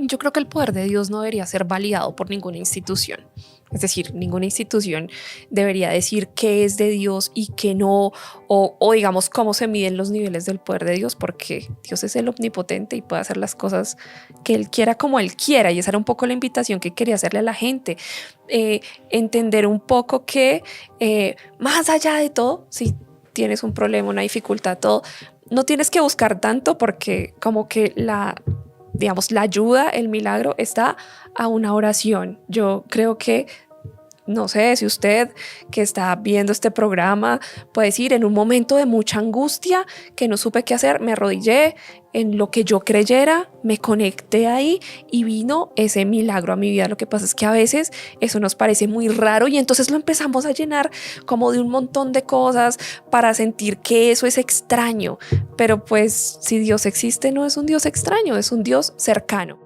Yo creo que el poder de Dios no debería ser validado por ninguna institución. Es decir, ninguna institución debería decir qué es de Dios y qué no, o digamos cómo se miden los niveles del poder de Dios, porque Dios es el omnipotente y puede hacer las cosas que Él quiera como Él quiera. Y esa era un poco la invitación que quería hacerle a la gente. Entender un poco que más allá de todo, si tienes un problema, una dificultad, todo, no tienes que buscar tanto porque como que digamos, la ayuda, el milagro está a una oración. Yo creo que, no sé, si usted que está viendo este programa puede decir en un momento de mucha angustia que no supe qué hacer, me arrodillé en lo que yo creyera, me conecté ahí y vino ese milagro a mi vida. Lo que pasa es que a veces eso nos parece muy raro y entonces lo empezamos a llenar como de un montón de cosas para sentir que eso es extraño. Pero pues si Dios existe, no es un Dios extraño, es un Dios cercano.